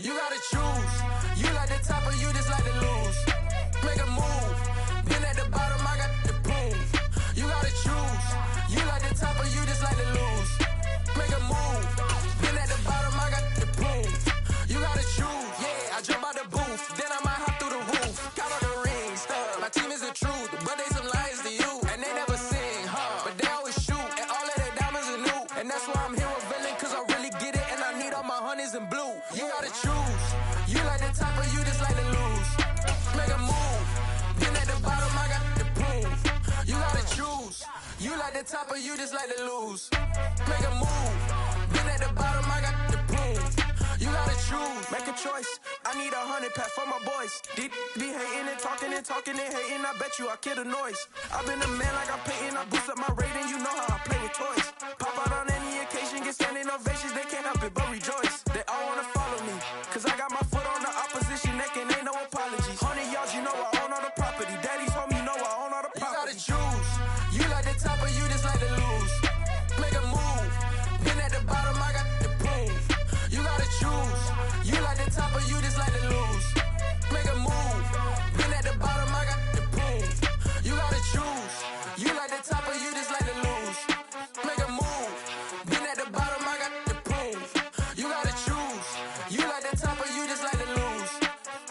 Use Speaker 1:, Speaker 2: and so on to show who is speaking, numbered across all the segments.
Speaker 1: You gotta choose. You like the top or you just like to lose. Make a move. Been at the bottom, I got the proof. You gotta choose. You like the top or you just like to lose. Make a move. Been at the bottom, I got the proof. You gotta choose. Yeah, I jump out the booth, then I might hop through the roof. Count all the rings, stuff. My team is the truth, but they some liars to you. And they never sing, but they always shoot. And all of their diamonds are new. And that's why I'm here revealing, cause I really get it. And I need all my honeys in blue. You gotta choose. You like the top or you just like to lose. Make a move. Been at the bottom, I got the proof. You gotta choose. You like the top or you just like to lose. Make a move. Been at the bottom, I got the proof. You gotta choose. Make a choice. I need 100 pack for my boys. Be hating and talking and hating. I bet you I kill the noise. I've been a man like I'm Peyton. I boost up my rating. You know how I play with toys. Pop out on any occasion, get standing ovations. They can't help it but rejoice. They all wanna follow me, cause I got my foot on the opposition neck and ain't no apologies. 100 yards, you know I own all the property. Daddy's home, you know I own all the property. You gotta choose. You like the top or you just like to lose. Make a move. Been at the bottom, I got the proof. You gotta choose. You like the top or you just like to lose. Make a move. Been at the bottom, I got the proof. You gotta choose. You like the top or you just like to lose. Make a move. Been at the bottom, I got the proof. You gotta choose. You like the top or you just like to lose.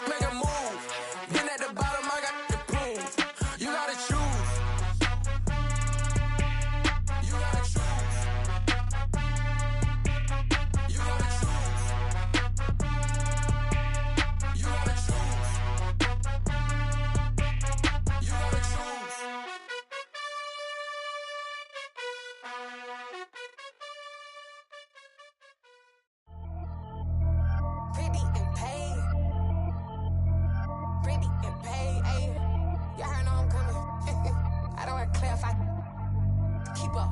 Speaker 1: Make a move. Been at the bottom, I got the proof. You gotta choose. You gotta choose. You gotta choose. You gotta choose. You gotta choose.
Speaker 2: Pretty and paid. Pretty and paid, ayy. Y'all heard know I'm coming. I don't want to clarify. Keep up.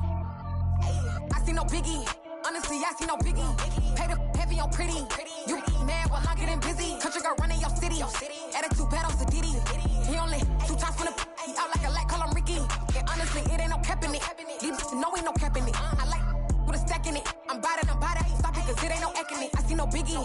Speaker 2: Ayy. I see no biggie. Honestly, I see no biggie. Pay the heavy on pretty. You mad while I'm getting busy. Country girl running your city. Attitude bad on Diddy. He only 2 times from the he out like a light, call him Ricky. And honestly, it ain't no cap in it. These know ain't no cap in it. I like with a stack in it. I'm about it. Stop it, cause it ain't no eck in it. I see no biggie.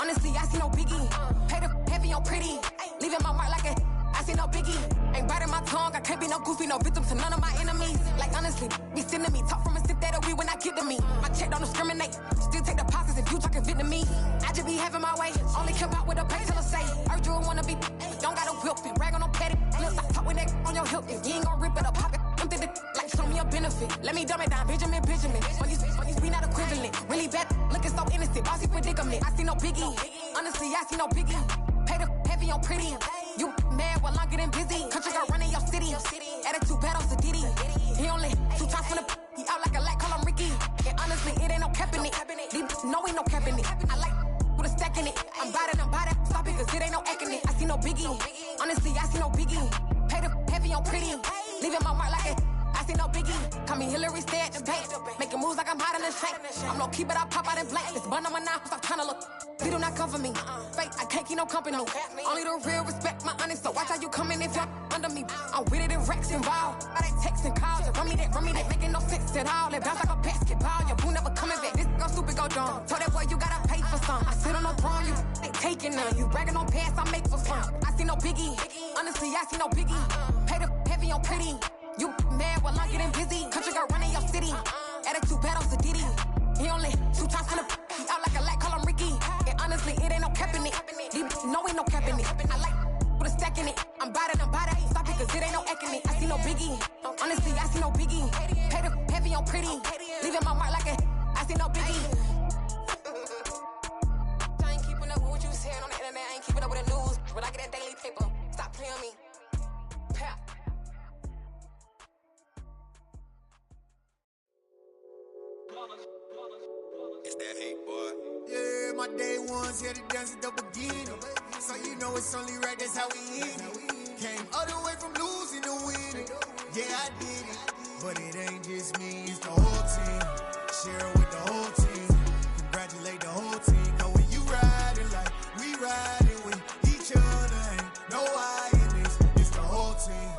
Speaker 2: Honestly, I see no biggie. Pay the heavy on pretty. Leaving my mark like a I see no biggie. Ain't biting my tongue. I can't be no goofy, no victim to none of my enemies. Like honestly, be sending me talk from a sip that a weed when I get to me. My check don't discriminate. Still take deposits if you talking Vietnamese. I just be having my way. Only care about what the pay teller say. Urge you wanna be. Don't gotta whip it. Rag on no petty. Let's stop talk with that on your hip. If you ain't gon' rip it up, pop it. Empty the like show me a benefit. Let me dumb it down. Benjamin. When you be not equivalent. Really bad. Looking so innocent. Bossy predicament. I see no biggie. Honestly, I see no biggie. Pay the heavy on pretty. You mad while I'm getting busy. Country girl running your city. Attitude bad on Diddy. He only 2 times from the he out like a light, call him Ricky. And honestly, it ain't no cap in it. These know ain't no cap in it. I like with a stack in it. I'm about it. Stop it, cause it ain't no eck in it. I see no biggie. Honestly, I see no biggie. Pay the heavy on pretty. Leaving my mark like a I see no biggie. Call me Hillary, stay at the bank. Making moves like I'm hot in the shank. I'm low key, but I pop out in blank. It's bun on my knife, stop trying to look. They do not come for me. Fake, I can't keep no company. Only the real respect my honest. So watch how you coming if you're under me. I'm with it in Rex involved. I they text and calls. Run me that. Making no sense at all. It bounce like a basketball. Your boo never coming back. This go stupid, go dumb. Told that boy you gotta pay for some. I sit on no throne, you ain't taking none. You bragging on pants, I make for fun. I see no biggie. Honestly, I see no biggie. Pay the heavy on pretty. You mad while I'm getting busy. Country girl running your city. Attitude bad on Diddy. He only 2 times from the he out like a light, call him Ricky. And honestly, it ain't no cap in it. These know ain't no cap in it. I like with a stack in it. I'm about it. Stop it, cause it ain't no eck in it. I see no biggie. Honestly, I see no biggie. Pay the heavy on pretty. Leaving my mark like a I see no biggie. I ain't keeping up with what you saying on the internet. I ain't keeping up with the news. But I get that daily paper. Stop playing me. Pap.
Speaker 3: It's that hate, boy.
Speaker 4: Yeah, my day ones here to dance at the beginning. So you know it's only right, that's how we end it. Came all the way from losing to winning. Yeah, I did it. But it ain't just me, it's the whole team. Share it with the whole team. Congratulate the whole team. Cause when you riding like we riding with each other, ain't no I in this. It's the whole team.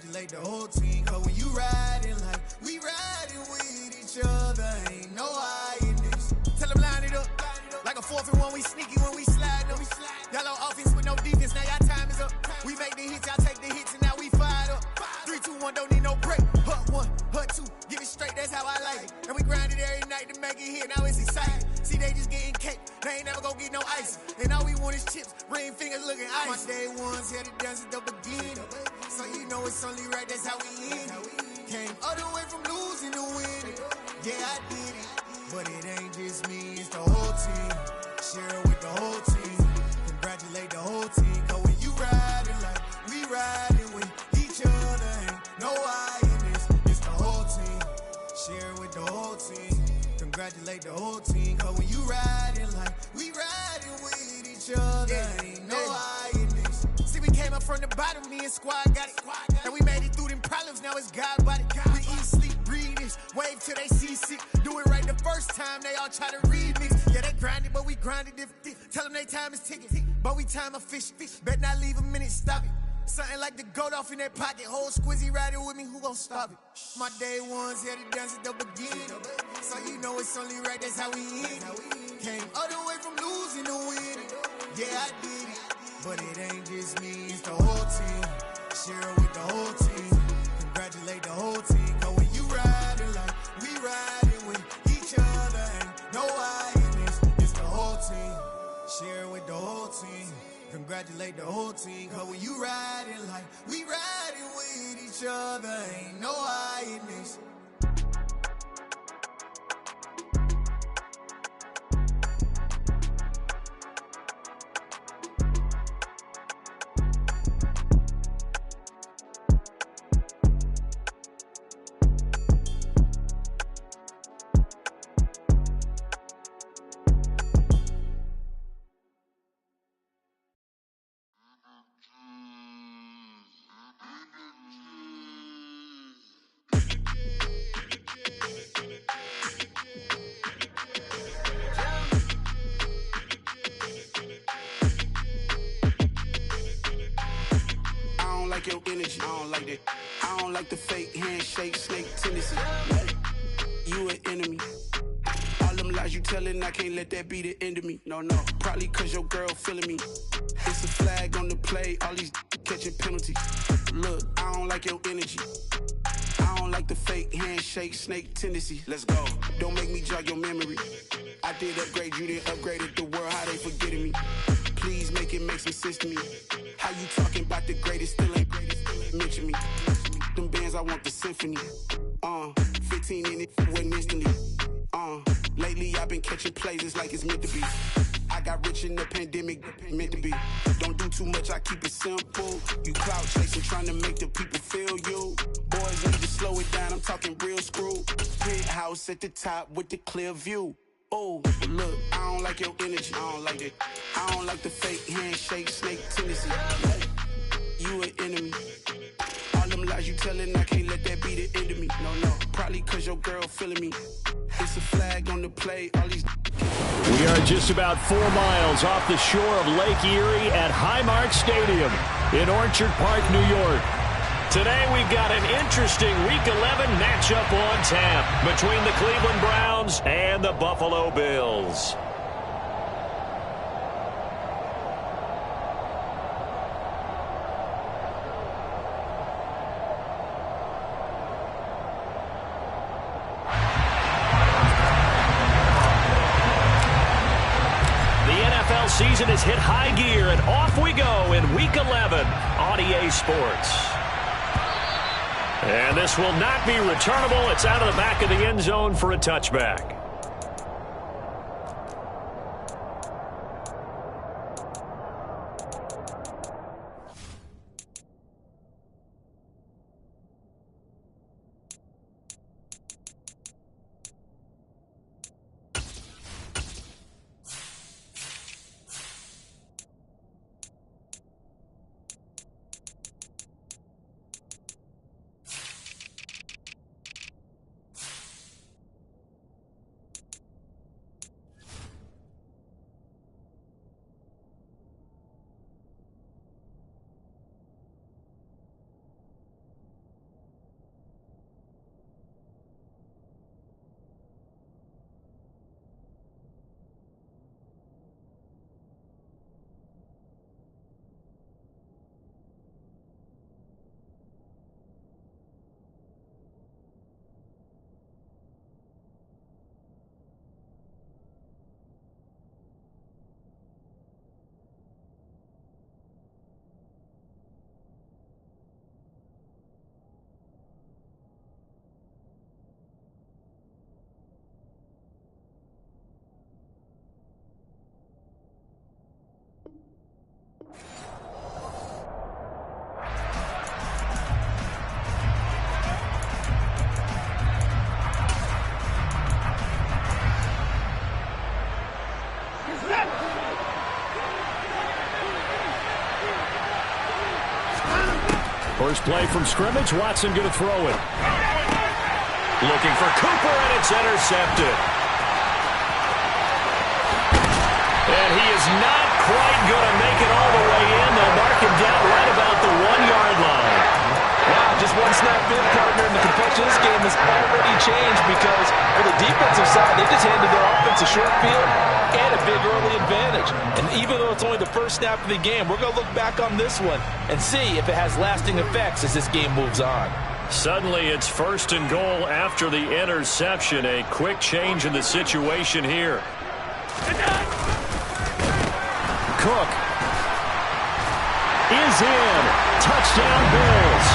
Speaker 4: Congratulate the whole team, cause when you riding like we riding with each other, ain't no hiding this. Tell them line it up, like a 4th and 1, we sneaky when we slide them. Y'all on offense with no defense, now y'all time is up. We make the hits, y'all take the hits, and now we fired up. 3, 2, 1, don't need no break. Hut 1, hut 2, give it straight, that's how I like it. And we grind it every night to make it here, now it's exciting. See, they just getting cake, they ain't never gonna get no ice. And all we want is chips, ring fingers looking ice. My day ones here to dance at the beginning. So you know it's only right, that's how we end it. Came all the way from losing to winning. Yeah, I did it, but it ain't just me, it's the whole team. Share it with the whole team. Congratulate the whole team, cause when you riding like we riding with each other, ain't no hiding this, it's the whole team. Share it with the whole team. Congratulate the whole team, cause when you riding like we riding with each other, ain't no hiding this. See, we came up from the bottom, me and squad got it. And we made it through them problems, now it's God body. We eat, sleep, breathe this, wave till they see sick. Do it right the first time, they all try to remix. Yeah, they grinded, but we grinded different. Tell them they time is ticking, but we time a fish. Bet not leave a minute, stop it. Something like the goat off in that pocket. Whole squizzy riding with me, who gon' stop it? My day ones here to dance at the beginning. So you know it's only right, that's how we end it. Came all the way from losing to winning. Yeah, I did it, but it ain't just me, it's the whole team. Share it with the whole team. Congratulate the whole team, cause when you riding like we riding with each other, ain't no hiding this, it's the whole team. Share it with the whole team. Congratulate the whole team, cause when you riding like we riding with each other, ain't no hiding this.
Speaker 5: Your energy, I don't like that. I don't like the fake handshake, snake tendency. You an enemy. All them lies you telling, I can't let that be the end of me. No, probably cause your girl feeling me. It's a flag on the play, all these catching penalties. Look, I don't like your energy. I don't like the fake handshake, snake tendency. Let's go. Don't make me jog your memory. I did upgrade, you didn't upgrade it. The world, how they forgetting me. Please make it make some sense to me. How you talking about the greatest, still ain't mention me. Them bands, I want the symphony. 15 in it, wasn't instantly. Lately I've been catching plays, it's like it's meant to be. I got rich in the pandemic, meant to be. Don't do too much, I keep it simple. You clout chasing, trying to make the people feel you. Boys need to slow it down, I'm talking real screw. Penthouse at the top with the clear view. Oh, look, I don't like your energy, I don't like it. I don't like the fake handshake, snake tendency. You an enemy. All them lies you telling, I can't let that be the end of me. No, probably cause your girl feeling me. It's a flag on the play, all these.
Speaker 6: We are just about 4 miles off the shore of Lake Erie at Highmark Stadium in Orchard Park, New York. Today we've got an interesting Week 11 matchup on tap between the Cleveland Browns and the Buffalo Bills. Season has hit high gear, and off we go in Week 11 on EA Sports. And this will not be returnable. It's out of the back of the end zone for a touchback. First play from scrimmage. Watson going to throw it. Looking for Cooper, and it's intercepted. And he is not quite going to make it all the way in. They'll mark him down right about the 1-yard line.
Speaker 7: Wow, just one snap in, partner, and the complexion of this game has already changed because for the defensive side, they just handed their offense a short field and a big early advantage. And even though it's only the first snap of the game, we're going to look back on this one and see if it has lasting effects as this game moves on.
Speaker 6: Suddenly, it's 1st and goal after the interception. A quick change in the situation here. Cook is in. Touchdown, Bills.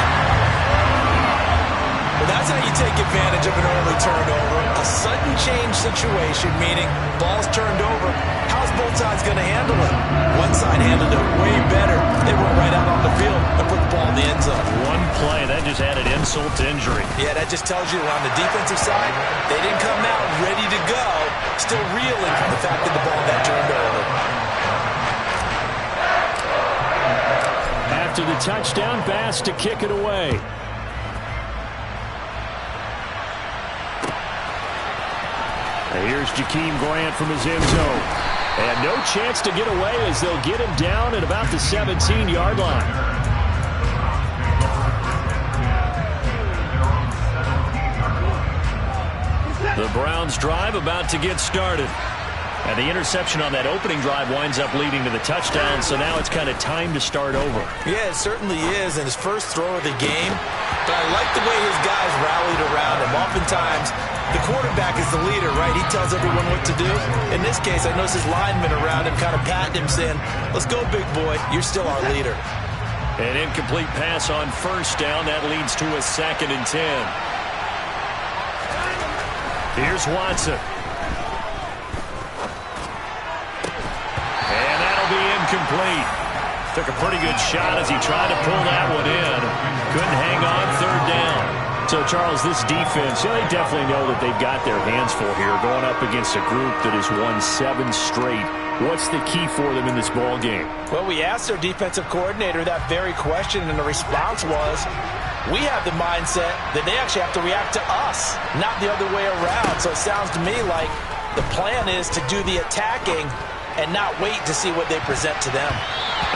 Speaker 7: Well, that's how you take advantage of an early turnover. A sudden change situation, meaning ball's turned over. How's both sides going to handle it? One side handled it way better. They went right out on the field and put the ball in the end zone.
Speaker 6: One play, that just added insult to injury.
Speaker 7: Yeah, that just tells you on the defensive side, they didn't come out ready to go, still reeling from the fact that the ball got turned over.
Speaker 6: After the touchdown, Bass to kick it away. And here's Jakeem Grant from his end zone. And no chance to get away as they'll get him down at about the 17-yard line. The Browns drive about to get started. And the interception on that opening drive winds up leading to the touchdown, so now it's kind of time to start over.
Speaker 7: Yeah, it certainly is, and his first throw of the game. But I like the way his guys rallied around him. Oftentimes, the quarterback is the leader, right? He tells everyone what to do. In this case, I noticed his linemen around him kind of patting him, saying, let's go, big boy. You're still our leader.
Speaker 6: An incomplete pass on first down. That leads to a 2nd and 10. Here's Watson. And that'll be incomplete. Took a pretty good shot as he tried to pull that one in. Couldn't hang on 3rd down. So, Charles, this defense, they definitely know that they've got their hands full here going up against a group that has won 7 straight. What's the key for them in this ball game?
Speaker 7: Well, we asked their defensive coordinator that very question, and the response was, we have the mindset that they actually have to react to us, not the other way around. So it sounds to me like the plan is to do the attacking and not wait to see what they present to them.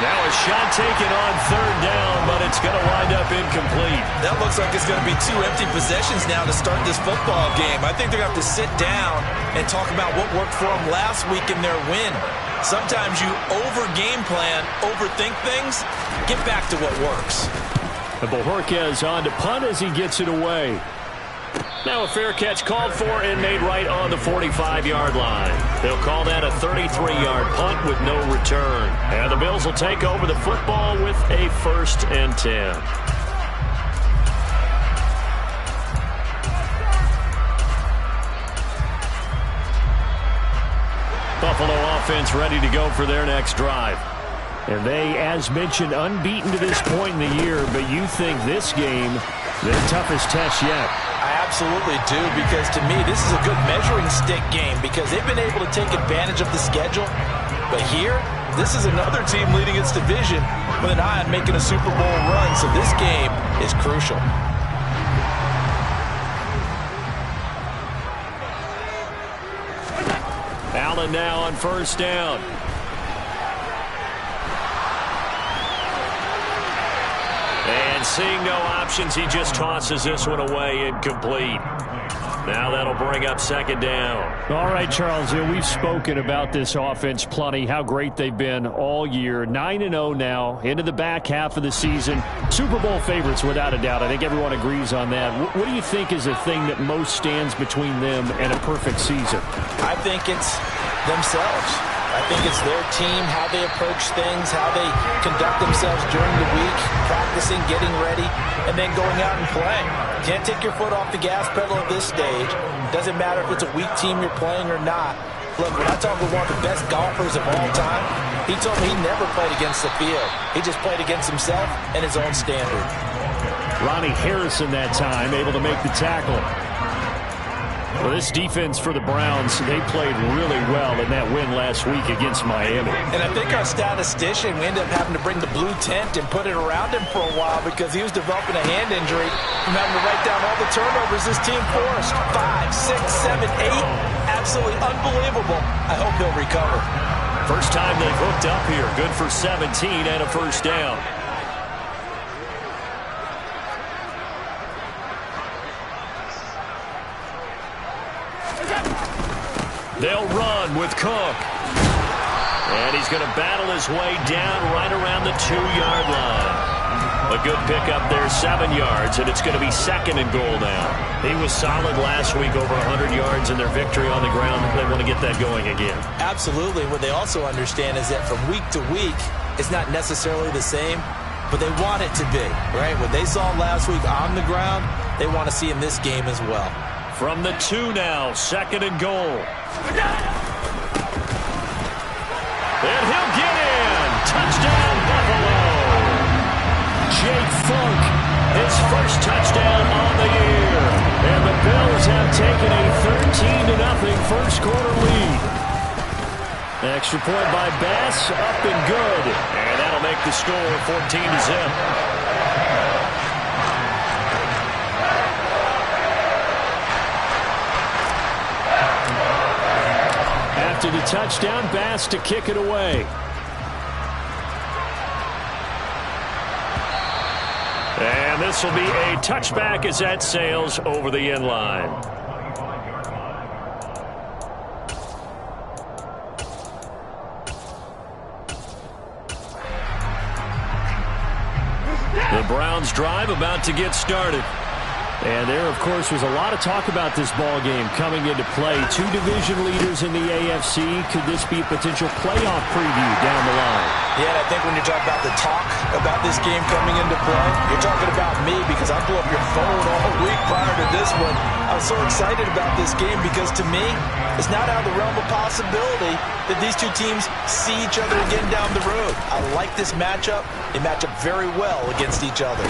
Speaker 6: Now a shot taken on 3rd down, but it's going to wind up incomplete.
Speaker 7: That looks like it's going to be 2 empty possessions now to start this football game. I think they're going to have to sit down and talk about what worked for them last week in their win. Sometimes you over-game plan, overthink things, get back to what works.
Speaker 6: And Bojorquez on to punt as he gets it away. Now a fair catch called for and made right on the 45-yard line. They'll call that a 33-yard punt with no return. And the Bills will take over the football with a 1st and 10. Buffalo offense ready to go for their next drive. And they, as mentioned, unbeaten to this point in the year, but you think this game, their toughest test yet.
Speaker 7: I absolutely do, because to me, this is a good measuring stick game because they've been able to take advantage of the schedule. But here, this is another team leading its division with an eye on making a Super Bowl run, so this game is crucial.
Speaker 6: Allen now on 1st down. And seeing no options, he just tosses this one away incomplete. Now that'll bring up 2nd down. All right, Charles, we've spoken about this offense plenty, how great they've been all year. 9-0 now, into the back half of the season. Super Bowl favorites, without a doubt. I think everyone agrees on that. What do you think is the thing that most stands between them and a perfect season?
Speaker 7: I think it's themselves. I think it's their team, how they approach things, how they conduct themselves during the week, practicing, getting ready, and then going out and playing. Can't take your foot off the gas pedal at this stage. Doesn't matter if it's a weak team you're playing or not. Look, when I talk with one of the best golfers of all time, he told me he never played against the field. He just played against himself and his own standard.
Speaker 6: Ronnie Harrison that time, able to make the tackle. Well, this defense for the Browns, they played really well in that win last week against Miami.
Speaker 7: And I think our statistician, we ended up having to bring the blue tent and put it around him for a while because he was developing a hand injury from having to write down all the turnovers this team forced. 5, 6, 7, 8. Absolutely unbelievable. I hope he'll recover.
Speaker 6: First time they've hooked up here. Good for 17 and a first down. They'll run with Cook. And he's going to battle his way down right around the 2-yard line. A good pickup there, 7 yards, and it's going to be second and goal now. He was solid last week, over 100 yards in their victory on the ground. They want to get that going again.
Speaker 7: Absolutely. What they also understand is that from week to week, it's not necessarily the same, but they want it to be, right? What they saw last week on the ground, they want to see in this game as well.
Speaker 6: From the 2 now, second and goal. And he'll get in. Touchdown, Buffalo. Jake Funk, his first touchdown on the year. And the Bills have taken a 13-0 first quarter lead. Extra point by Bass, up and good. And that'll make the score 14-0. After the touchdown, Bass to kick it away. And this will be a touchback as that sails over the end line. The Browns drive about to get started. And there, of course, was a lot of talk about this ball game coming into play. 2 division leaders in the AFC. Could this be a potential playoff preview down the line?
Speaker 7: Yeah, and I think when you're talking about the talk about this game coming into play, you're talking about me because I blew up your phone all week prior to this one. I was so excited about this game because, to me, it's not out of the realm of possibility that these two teams see each other again down the road. I like this matchup. They match up very well against each other.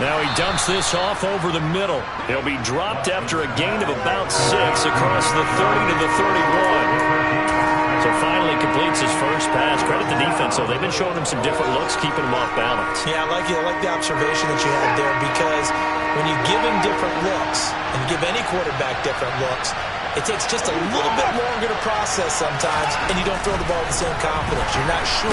Speaker 6: Now he dumps this off over the middle. He'll be dropped after a gain of about 6 across the 30 to the 31. So finally completes his first pass. Credit the defense, though. They've been showing him some different looks, keeping him off balance.
Speaker 7: Yeah, I like the observation that you had there because when you give him different looks and give any quarterback different looks, it takes just a little bit longer to process sometimes, and you don't throw the ball with the same confidence. You're not sure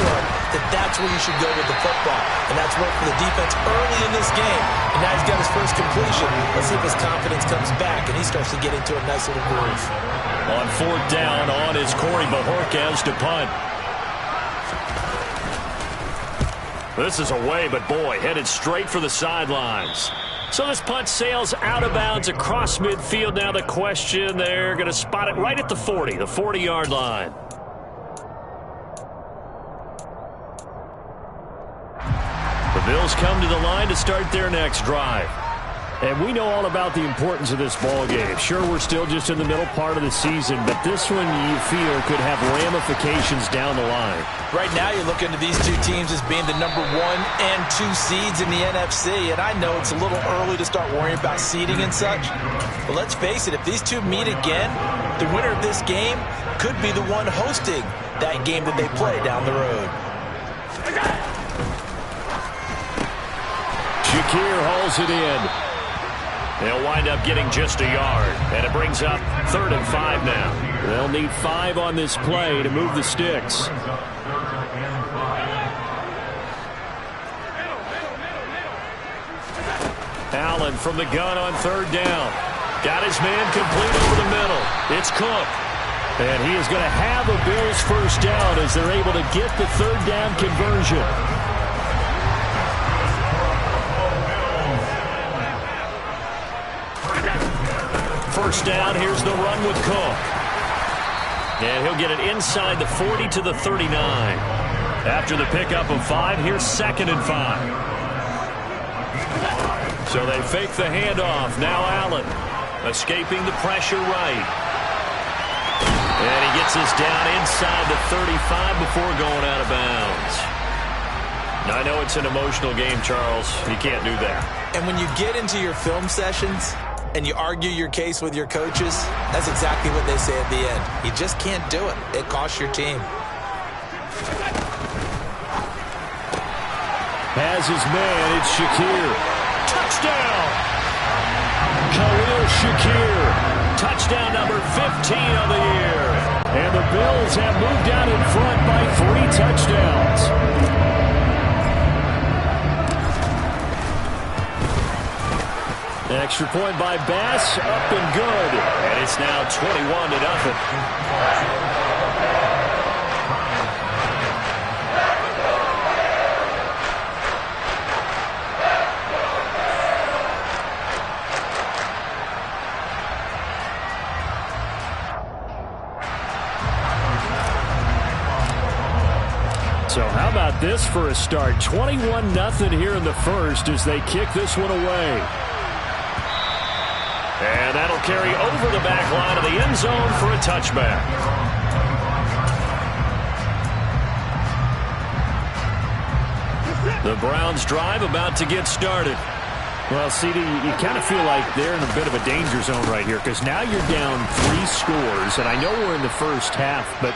Speaker 7: that that's where you should go with the football, and that's worked for the defense early in this game, and now he's got his first completion. Let's see if his confidence comes back, and he starts to get into a nice little groove.
Speaker 6: On 4th down, on is Corey Bajorquez to punt. This is away, but boy, headed straight for the sidelines. So this punt sails out of bounds across midfield. Now the question, they're going to spot it right at the 40, the 40-yard line. The Bills come to the line to start their next drive. And we know all about the importance of this ball game. Sure, we're still just in the middle part of the season, but this one you feel could have ramifications down the line.
Speaker 7: Right now you're looking at these two teams as being the number 1 and 2 seeds in the NFC, and I know it's a little early to start worrying about seeding and such, but let's face it, if these two meet again, the winner of this game could be the one hosting that game that they play down the road.
Speaker 6: Shakir hauls it in. They'll wind up getting just a yard, and it brings up 3rd and 5 now. They'll need 5 on this play to move the sticks. Allen from the gun on 3rd down. Got his man complete over the middle. It's Cook. And he is going to have a Bills first down as they're able to get the 3rd down conversion. First down, here's the run with Cook. And he'll get it inside the 40 to the 39. After the pickup of 5, here's 2nd and 5. So they fake the handoff. Now Allen escaping the pressure right. And he gets this down inside the 35 before going out of bounds. Now, I know it's an emotional game, Charles. You can't do that.
Speaker 7: And when you get into your film sessions and you argue your case with your coaches, that's exactly what they say at the end. You just can't do it. It costs your team.
Speaker 6: Has his man, it's Shakir. Touchdown! Khalil Shakir. Touchdown number 15 of the year. And the Bills have moved out in front by 3 touchdowns. Extra point by Bass, up and good. And it's now 21-0. So how about this for a start? 21-0 here in the first as they kick this one away. And that'll carry over the back line of the end zone for a touchback. The Browns drive about to get started. Well, CD, you kind of feel like they're in a bit of a danger zone right here because now you're down 3 scores, and I know we're in the first half, but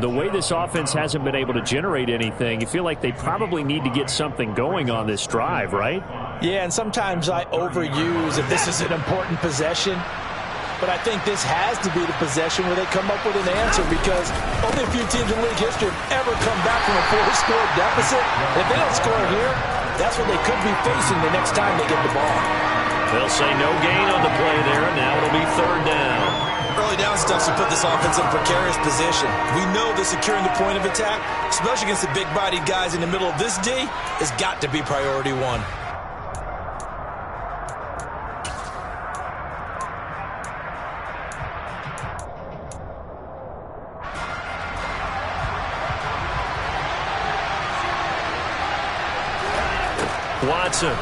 Speaker 6: the way this offense hasn't been able to generate anything, you feel like they probably need to get something going on this drive, right?
Speaker 7: Yeah, and sometimes I overuse if this is an important possession. But I think this has to be the possession where they come up with an answer because only a few teams in league history have ever come back from a 4-score deficit. If they don't score here, that's what they could be facing the next time they get the ball.
Speaker 6: They'll say no gain on the play there, and now it'll be 3rd down.
Speaker 7: Early down stuff should put this offense in a precarious position. We know that securing the point of attack, especially against the big-bodied guys in the middle of this D, has got to be priority 1.
Speaker 6: Watson.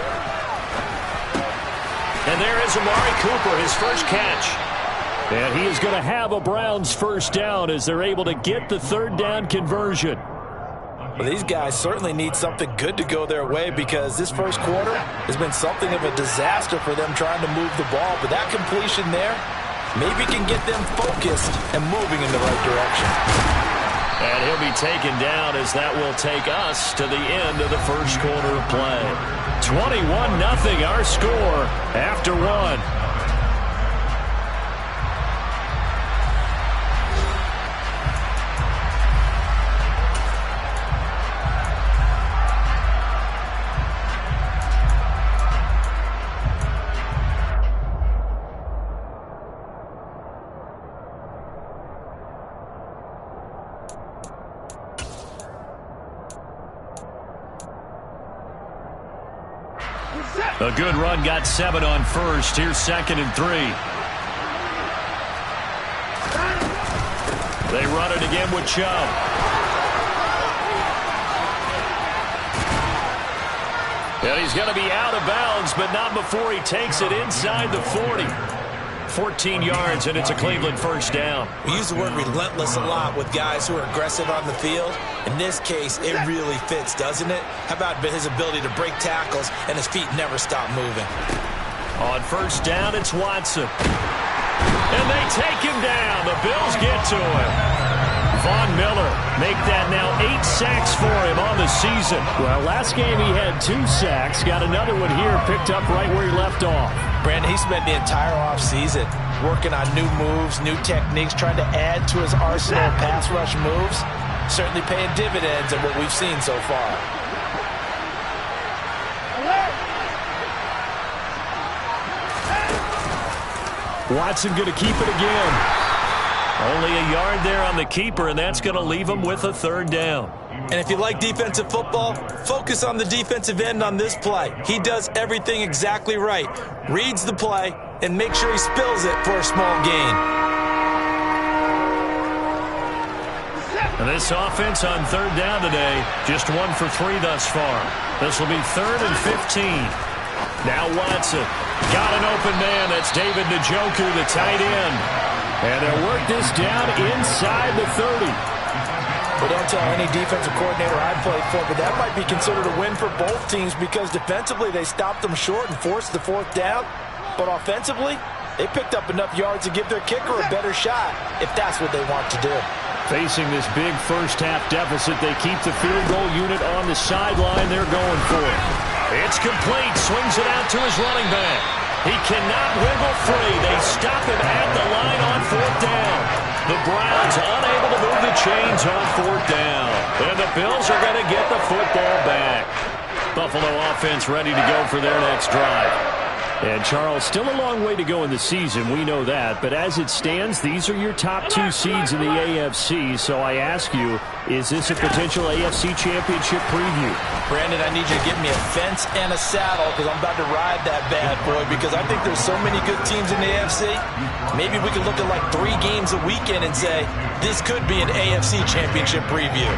Speaker 6: And there is Amari Cooper, his first catch. And he is going to have a Browns first down as they're able to get the 3rd down conversion.
Speaker 7: Well, these guys certainly need something good to go their way because this first quarter has been something of a disaster for them trying to move the ball. But that completion there maybe can get them focused and moving in the right direction.
Speaker 6: And he'll be taken down as that will take us to the end of the first quarter of play. 21-0 our score after 1. A good run, got 7 on first. Here's 2nd and 3. They run it again with Chubb. And he's going to be out of bounds, but not before he takes it inside the 40. 14 yards, and it's a Cleveland first down.
Speaker 7: We use the word relentless a lot with guys who are aggressive on the field. In this case, it really fits, doesn't it? How about his ability to break tackles and his feet never stop moving?
Speaker 6: On first down, it's Watson. And they take him down. The Bills get to him. Von Miller make that now 8 sacks for him on the season. Well, last game he had 2 sacks. Got another one here picked up right where he left off.
Speaker 7: Brandon, he spent the entire offseason working on new moves, new techniques, trying to add to his arsenal of pass rush moves. Certainly paying dividends in what we've seen so far.
Speaker 6: Watson going to keep it again. Only a yard there on the keeper, and that's going to leave him with a 3rd down.
Speaker 7: And if you like defensive football, focus on the defensive end on this play. He does everything exactly right. Reads the play and makes sure he spills it for a small gain.
Speaker 6: And this offense on 3rd down today, just 1 for 3 thus far. This will be 3rd and 15. Now Watson. Got an open man. That's David Njoku, the tight end. And they'll work this down inside the 30.
Speaker 7: Well, don't tell any defensive coordinator I've played for, but that might be considered a win for both teams because defensively they stopped them short and forced the 4th down. But offensively, they picked up enough yards to give their kicker a better shot if that's what they want to do.
Speaker 6: Facing this big first-half deficit, they keep the field goal unit on the sideline. They're going for it. It's complete. Swings it out to his running back. He cannot wiggle free. They stop him at the line on fourth down. The Browns unable to move the chains on fourth down. And the Bills are going to get the football back. Buffalo offense ready to go for their next drive. And, Charles, still a long way to go in the season. We know that. But as it stands, these are your top two seeds in the AFC. So I ask you, is this a potential AFC championship preview?
Speaker 7: Brandon, I need you to get me a fence and a saddle because I'm about to ride that bad boy because I think there's so many good teams in the AFC. Maybe we could look at like 3 games a weekend and say, this could be an AFC championship preview.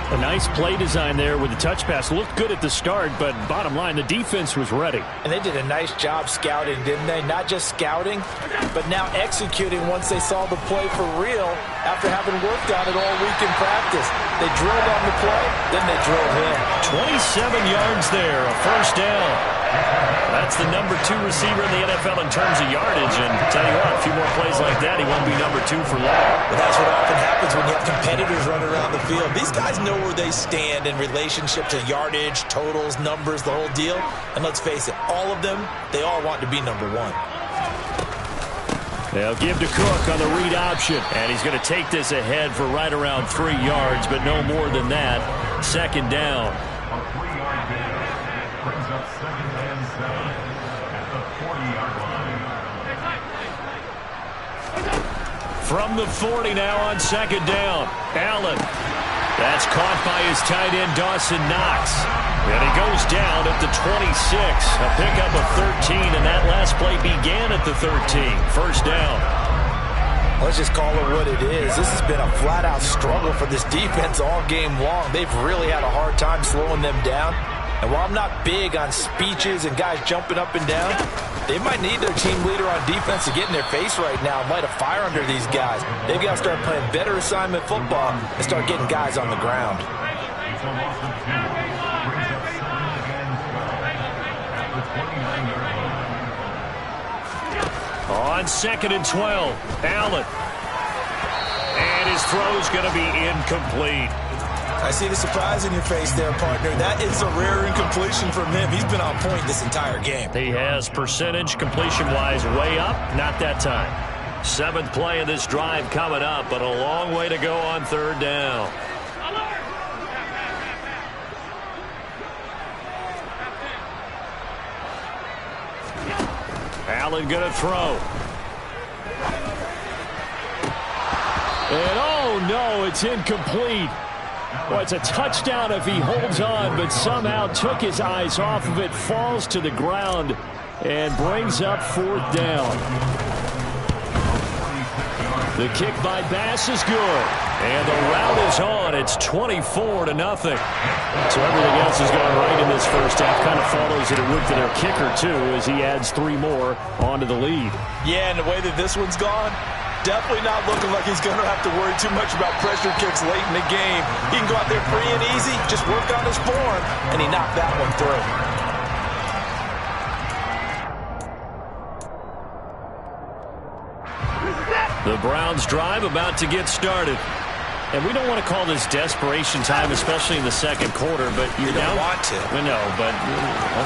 Speaker 6: A nice play design there with the touch pass. Looked good at the start, but bottom line, the defense was ready.
Speaker 7: And they did a nice job scouting, didn't they? Not just scouting, but now executing once they saw the play for real after having worked on it all week in practice. They drilled on the play, then they drilled him.
Speaker 6: 27 yards there, a first down. That's the number 2 receiver in the NFL in terms of yardage. And tell you what, a few more plays like that, he won't be number 2 for long.
Speaker 7: But that's what often happens when you have competitors running around the field. These guys know where they stand in relationship to yardage, totals, numbers, the whole deal. And let's face it, all of them, they all want to be number 1.
Speaker 6: They'll give to Cook on the read option. And he's going to take this ahead for right around 3 yards, but no more than that. Second down. From the 40 now on second down. Allen. That's caught by his tight end, Dawson Knox. And he goes down at the 26. A pickup of 13, and that last play began at the 13. First down.
Speaker 7: Let's just call it what it is. This has been a flat-out struggle for this defense all game long. They've really had a hard time slowing them down. And while I'm not big on speeches and guys jumping up and down, they might need their team leader on defense to get in their face right now and light a fire under these guys. They've got to start playing better assignment football and start getting guys on the ground.
Speaker 6: On second and 12, Allen. And his throw's going to be incomplete.
Speaker 7: I see the surprise in your face there, partner. That is a rare incompletion from him. He's been on point this entire game.
Speaker 6: He has percentage completion-wise way up. Not that time. 7th play of this drive coming up, but a long way to go on third down. Allen going to throw. And oh no, it's incomplete. Well, it's a touchdown if he holds on, but somehow took his eyes off of it, falls to the ground, and brings up fourth down. The kick by Bass is good, and the route is on. It's 24-0. So everything else is going right in this first half. Kind of follows it a would for their kicker, too, as he adds 3 more onto the lead.
Speaker 7: Yeah, and the way that this one's gone, definitely not looking like he's going to have to worry too much about pressure kicks late in the game. He can go out there free and easy, just work on his form, and he knocked that one through.
Speaker 6: The Browns drive about to get started. And we don't want to call this desperation time, especially in the second quarter, but you're down.
Speaker 7: You don't want to.
Speaker 6: I know, but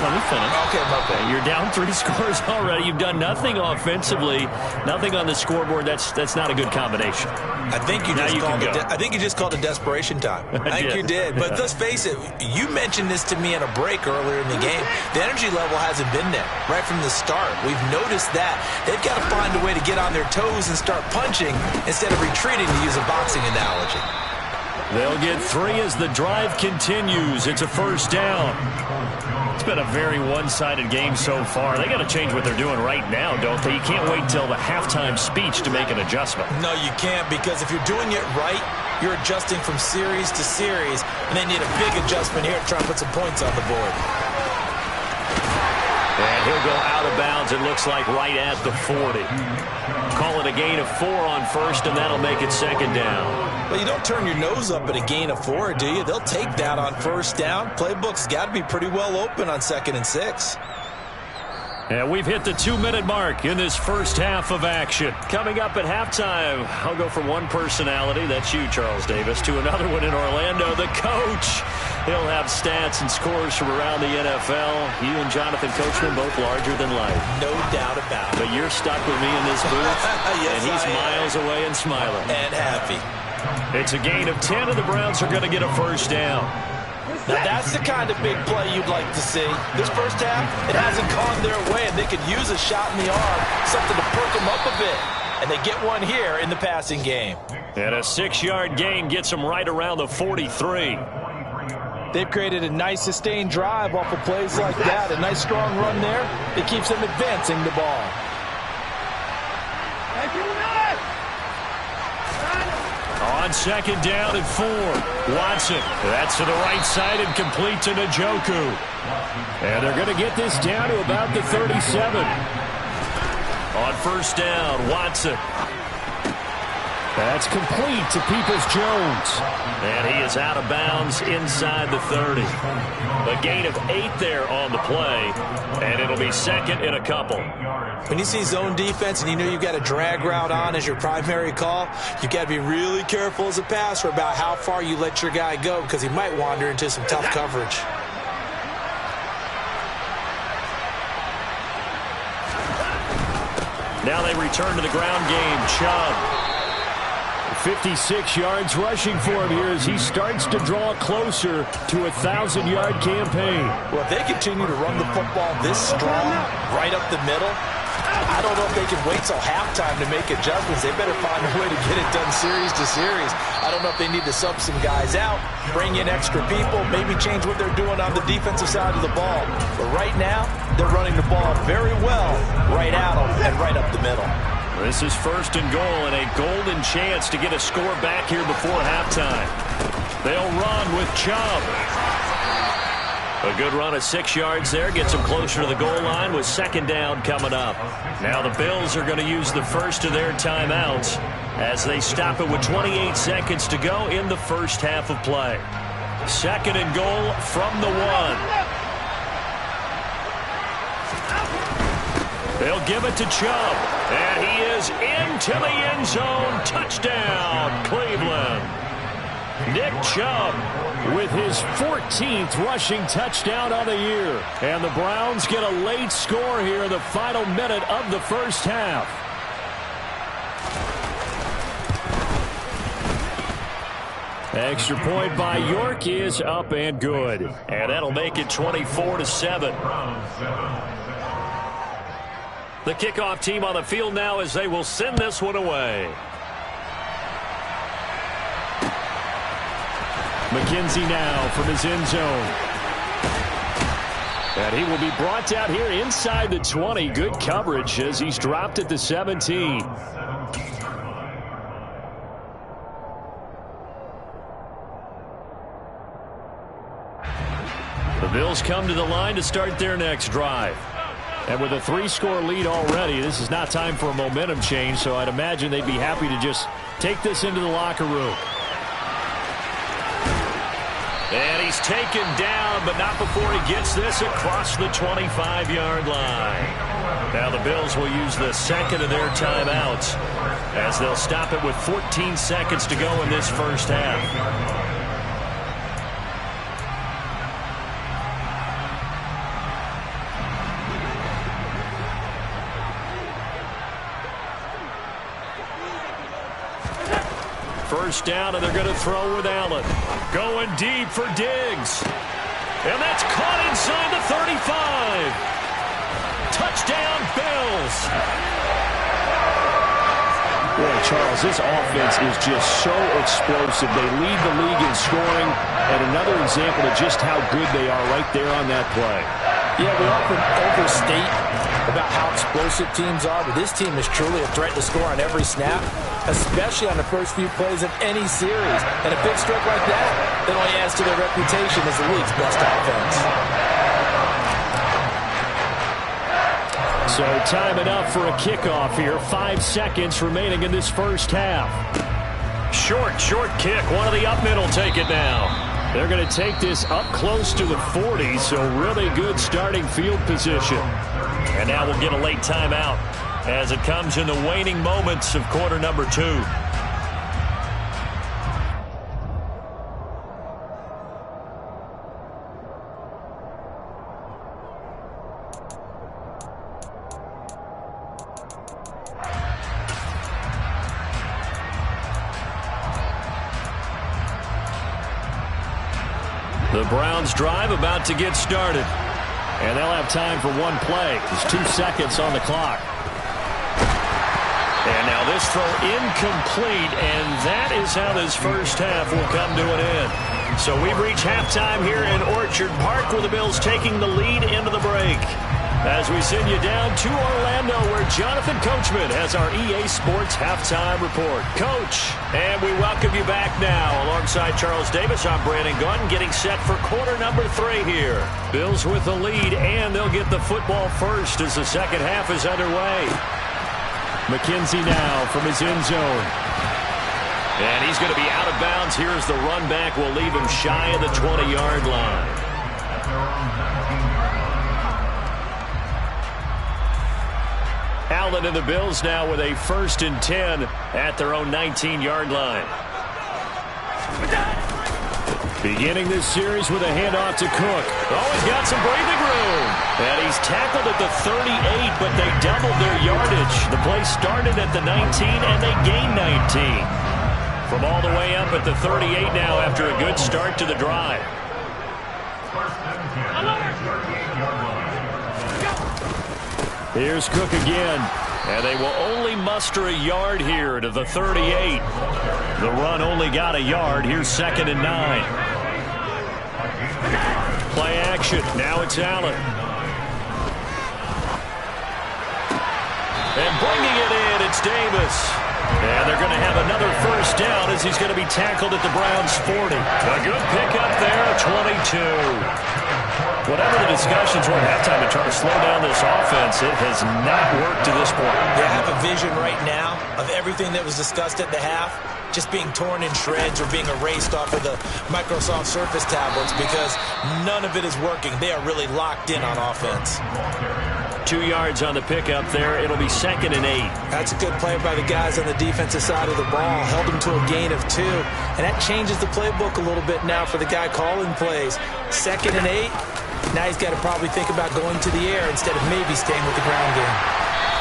Speaker 6: let me finish.
Speaker 7: Okay.
Speaker 6: You're down 3 scores already. You've done nothing offensively, nothing on the scoreboard. That's not a good combination.
Speaker 7: I think you just called it desperation time. I think you did. But let's face it, you mentioned this to me in a break earlier in the game. The energy level hasn't been there right from the start. We've noticed that. They've got to find a way to get on their toes and start punching instead of retreating, to use a boxing analogy.
Speaker 6: They'll get 3 as the drive continues. It's a first down. It's been a very one-sided game so far. They got to change what they're doing right now, don't they? You can't wait till the halftime speech to make an adjustment.
Speaker 7: No, you can't, because if you're doing it right, you're adjusting from series to series, and they need a big adjustment here to try and put some points on the board.
Speaker 6: And he'll go out of bounds, it looks like, right at the 40. Call it a gain of 4 on first, and that'll make it second down.
Speaker 7: Well, you don't turn your nose up at a gain of 4, do you? They'll take that on first down. Playbook's got to be pretty well open on 2nd and 6.
Speaker 6: And we've hit the 2-minute mark in this first half of action. Coming up at halftime, I'll go from one personality, that's you, Charles Davis, to another one in Orlando, the coach. He'll have stats and scores from around the NFL. You and Jonathan Coachman both larger than life.
Speaker 7: No doubt about it.
Speaker 6: But you're stuck with me in this booth,
Speaker 7: yes,
Speaker 6: and he's miles away and smiling.
Speaker 7: And happy.
Speaker 6: It's a gain of 10, and the Browns are going to get a first down.
Speaker 7: Now, that's the kind of big play you'd like to see. This first half, it hasn't gone their way, and they could use a shot in the arm, something to perk them up a bit. And they get one here in the passing game.
Speaker 6: And a 6-yard gain gets them right around the 43.
Speaker 7: They've created a nice sustained drive off of plays like that. A nice strong run there. It keeps them advancing the ball.
Speaker 6: On second down and 4, Watson. That's to the right side and complete to Njoku. And they're going to get this down to about the 37. On first down, Watson. That's complete to Peoples-Jones. And he is out of bounds inside the 30. A gain of 8 there on the play, and it'll be second and a couple.
Speaker 7: When you see zone defense and you know you've got a drag route on as your primary call, you've got to be really careful as a passer about how far you let your guy go because he might wander into some tough coverage.
Speaker 6: Now they return to the ground game. Chubb. 56 yards rushing for him here as he starts to draw closer to a 1,000-yard campaign.
Speaker 7: Well, if they continue to run the football this strong, right up the middle, I don't know if they can wait till halftime to make adjustments. They better find a way to get it done series to series. I don't know if they need to sub some guys out, bring in extra people, maybe change what they're doing on the defensive side of the ball. But right now, they're running the ball very well right at them and right up the middle.
Speaker 6: This is first and goal and a golden chance to get a score back here before halftime. They'll run with Chubb. A good run of 6 yards there gets them closer to the goal line with second down coming up. Now the Bills are going to use the first of their timeouts as they stop it with 28 seconds to go in the first half of play. Second and goal from the 1. They'll give it to Chubb, and he is into the end zone. Touchdown, Cleveland. Nick Chubb with his 14th rushing touchdown on the year. And the Browns get a late score here in the final minute of the first half. Extra point by York is up and good. And that'll make it 24-7. The kickoff team on the field now as they will send this one away. McKenzie now from his end zone. And he will be brought down here inside the 20. Good coverage as he's dropped at the 17. The Bills come to the line to start their next drive. And with a 3-score lead already, this is not time for a momentum change, so I'd imagine they'd be happy to just take this into the locker room. And he's taken down, but not before he gets this across the 25-yard line. Now the Bills will use the second of their timeouts as they'll stop it with 14 seconds to go in this first half. First down, and they're going to throw with Allen. Going deep for Diggs. And that's caught inside the 35. Touchdown, Bills.
Speaker 8: Boy, Charles, this offense is just so explosive. They lead the league in scoring, and another example of just how good they are right there on that play.
Speaker 7: Yeah, we often overstate about how explosive teams are, but this team is truly a threat to score on every snap, especially on the first few plays of any series. And a big stroke like that only adds to their reputation as the league's best offense.
Speaker 6: So time enough for a kickoff here. 5 seconds remaining in this first half. Short kick. One of the up middle take it now. They're going to take this up close to the 40, so really good starting field position. And now we'll get a late timeout as it comes in the waning moments of quarter number 2. The Browns drive about to get started. And they'll have time for one play. There's 2 seconds on the clock. And now this throw incomplete, and that is how this first half will come to an end. So we've reached halftime here in Orchard Park, where the Bills taking the lead into the break. As we send you down to Orlando, where Jonathan Coachman has our EA Sports halftime report. Coach, and we welcome you back now. Alongside Charles Davis, I'm Brandon Gaudin, getting set for quarter number 3 here. Bills with the lead, and they'll get the football first as the second half is underway. McKenzie now from his end zone. And he's going to be out of bounds. Here's the run back. We'll leave him shy of the 20-yard line. Allen and the Bills now with a 1st and 10 at their own 19-yard line. Beginning this series with a handoff to Cook. Oh, he's got some breathing room. And he's tackled at the 38, but they doubled their yardage. The play started at the 19, and they gained 19. From all the way up at the 38 now after a good start to the drive. Here's Cook again, and they will only muster a yard here to the 38. The run only got a yard. Here's 2nd and 9. Play action. Now it's Allen. And bringing it in, it's Davis. And they're going to have another first down as he's going to be tackled at the Browns' 40. A good pickup there, 22. Whatever the discussions were at halftime to try to slow down this offense, it has not worked to this point.
Speaker 7: Yeah, I have a vision right now of everything that was discussed at the half just being torn in shreds or being erased off of the Microsoft Surface tablets because none of it is working. They are really locked in on offense.
Speaker 6: 2 yards on the pickup there. It'll be 2nd and 8.
Speaker 7: That's a good play by the guys on the defensive side of the ball. Held them to a gain of 2. And that changes the playbook a little bit now for the guy calling plays. 2nd and 8. Now he's got to probably think about going to the air instead of maybe staying with the ground game.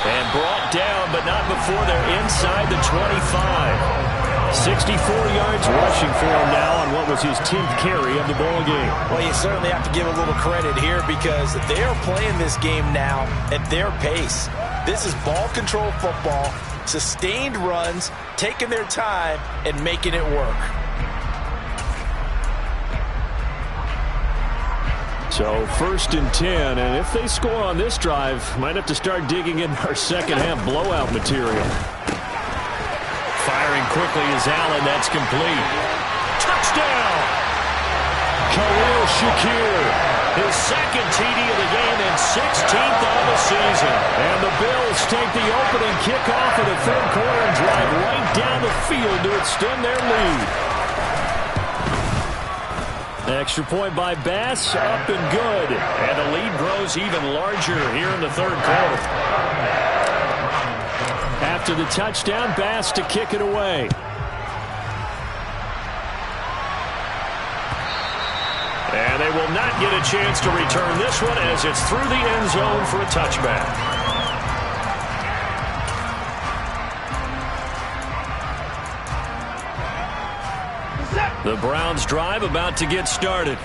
Speaker 6: And brought down, but not before they're inside the 25. 64 yards rushing for him now on what was his 10th carry of the ball game.
Speaker 7: Well, you certainly have to give a little credit here because they are playing this game now at their pace. This is ball control football, sustained runs, taking their time, and making it work.
Speaker 6: So 1st and 10, and if they score on this drive, might have to start digging in our second half blowout material. Firing quickly is Allen. That's complete. Touchdown! Khalil Shakir, his 2nd TD of the game and 16th of the season. And the Bills take the opening kickoff of the 3rd quarter and drive right down the field to extend their lead. Extra point by Bass, up and good. And the lead grows even larger here in the 3rd quarter. After the touchdown, Bass to kick it away. And they will not get a chance to return this one as it's through the end zone for a touchback. The Browns drive about to get started.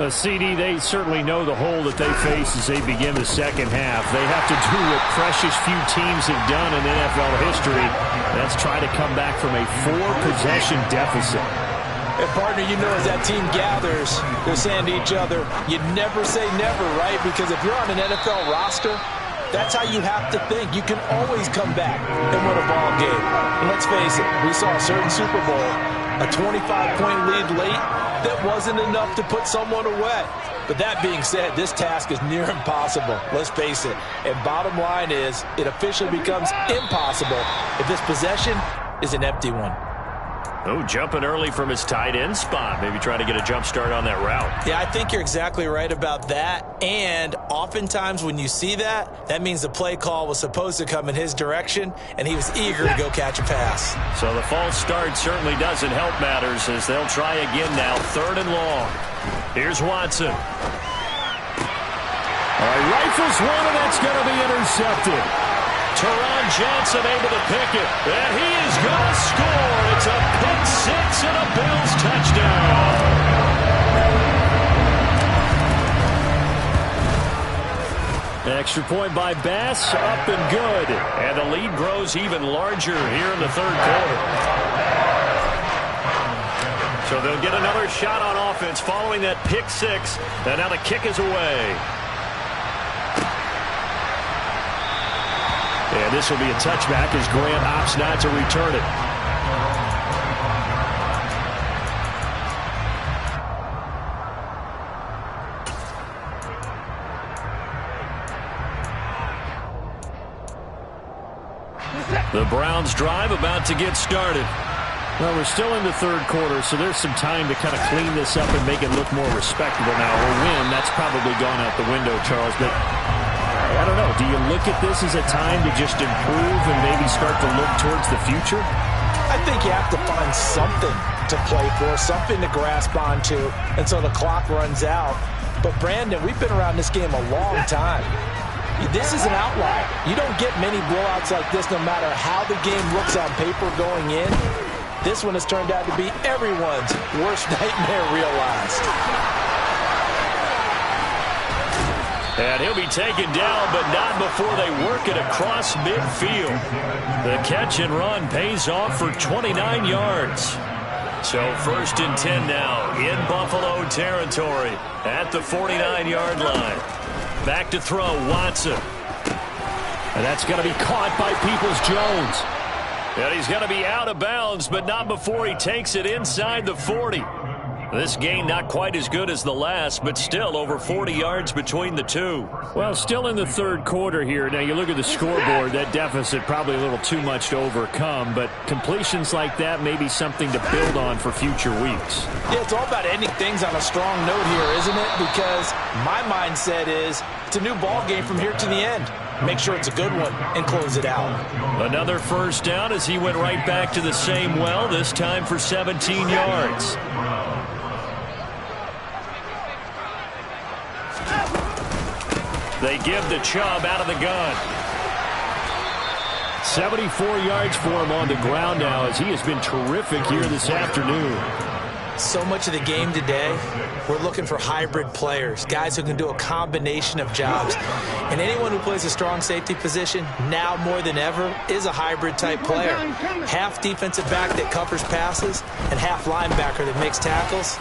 Speaker 6: CD, they certainly know the hole that they face as they begin the second half. They have to do what precious few teams have done in NFL history. That's try to come back from a 4-possession deficit.
Speaker 7: And partner, you know, as that team gathers, they're saying to each other, you never say never, right? Because if you're on an NFL roster, that's how you have to think. You can always come back and win a ball game. And let's face it, we saw a certain Super Bowl, a 25-point lead late, that wasn't enough to put someone away. But that being said, this task is near impossible. Let's face it. And bottom line is, it officially becomes impossible if this possession is an empty one.
Speaker 6: Oh, jumping early from his tight end spot. Maybe trying to get a jump start on that route.
Speaker 7: Yeah, I think you're exactly right about that. And oftentimes when you see that, that means the play call was supposed to come in his direction, and he was eager to go catch a pass.
Speaker 6: So the false start certainly doesn't help matters as they'll try again now, 3rd and long. Here's Watson. All right, rifles one, and that's going to be intercepted. Teron Johnson able to pick it, and he is going to score. It's a pick 6 and a Bills touchdown. Extra point by Bass, up and good. And the lead grows even larger here in the 3rd quarter. So they'll get another shot on offense following that pick 6, and now the kick is away. And this will be a touchback as Grant opts not to return it. The Browns drive about to get started. Well, we're still in the 3rd quarter, so there's some time to kind of clean this up and make it look more respectable now. Or win, that's probably gone out the window, Charles. But I don't know. Do you look at this as a time to just improve and maybe start to look towards the future?
Speaker 7: I think you have to find something to play for, something to grasp onto until the clock runs out. But, Brandon, we've been around this game a long time. This is an outlier. You don't get many blowouts like this no matter how the game looks on paper going in. This one has turned out to be everyone's worst nightmare realized.
Speaker 6: And he'll be taken down, but not before they work it across midfield. The catch and run pays off for 29 yards. So 1st and 10 now in Buffalo territory at the 49-yard line. Back to throw, Watson. And that's going to be caught by Peoples-Jones. And he's going to be out of bounds, but not before he takes it inside the 40. This gain not quite as good as the last, but still over 40 yards between the two. Well, still in the 3rd quarter here. Now, you look at the scoreboard, that deficit probably a little too much to overcome, but completions like that may be something to build on for future weeks.
Speaker 7: Yeah, it's all about ending things on a strong note here, isn't it? Because my mindset is it's a new ball game from here to the end. Make sure it's a good one and close it out.
Speaker 6: Another 1st down as he went right back to the same well, this time for 17 yards. They give the Chubb out of the gun. 74 yards for him on the ground now as he has been terrific here this afternoon.
Speaker 7: So much of the game today, we're looking for hybrid players, guys who can do a combination of jobs. And anyone who plays a strong safety position, now more than ever, is a hybrid type player. Half defensive back that covers passes and half linebacker that makes tackles.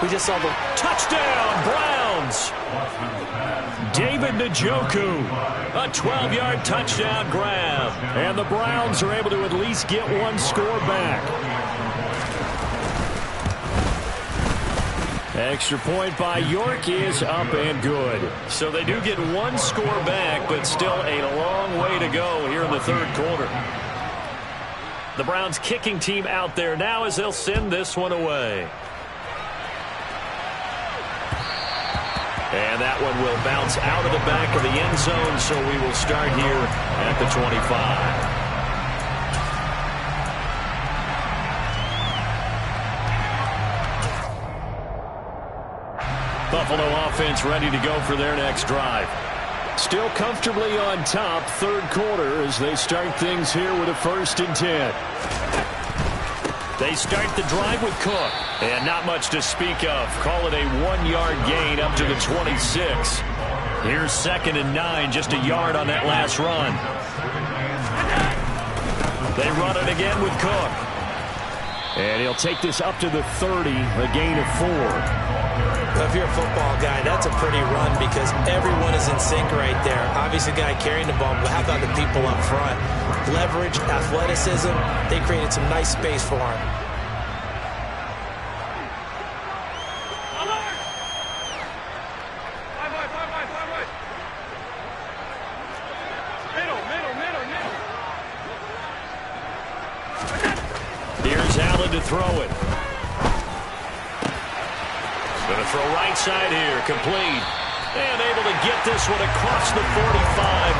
Speaker 7: We just saw the
Speaker 6: touchdown, Browns! David Njoku, a 12-yard touchdown grab. And the Browns are able to at least get one score back. Extra point by York is up and good. So they do get one score back, but still a long way to go here in the 3rd quarter. The Browns kicking team out there now as they'll send this one away. And that one will bounce out of the back of the end zone, so we will start here at the 25. Buffalo offense ready to go for their next drive. Still comfortably on top, 3rd quarter as they start things here with a 1st and 10. They start the drive with Cook, and not much to speak of. Call it a 1-yard gain up to the 26. Here's 2nd and 9, just a yard on that last run. They run it again with Cook. And he'll take this up to the 30, a gain of 4.
Speaker 7: Well, if you're a football guy, that's a pretty run because everyone is in sync right there. Obviously, the guy carrying the ball, but how about the people up front? Leverage, athleticism, they created some nice space for him.
Speaker 6: to throw it. Going to throw right side here, complete. And able to get this one across the 45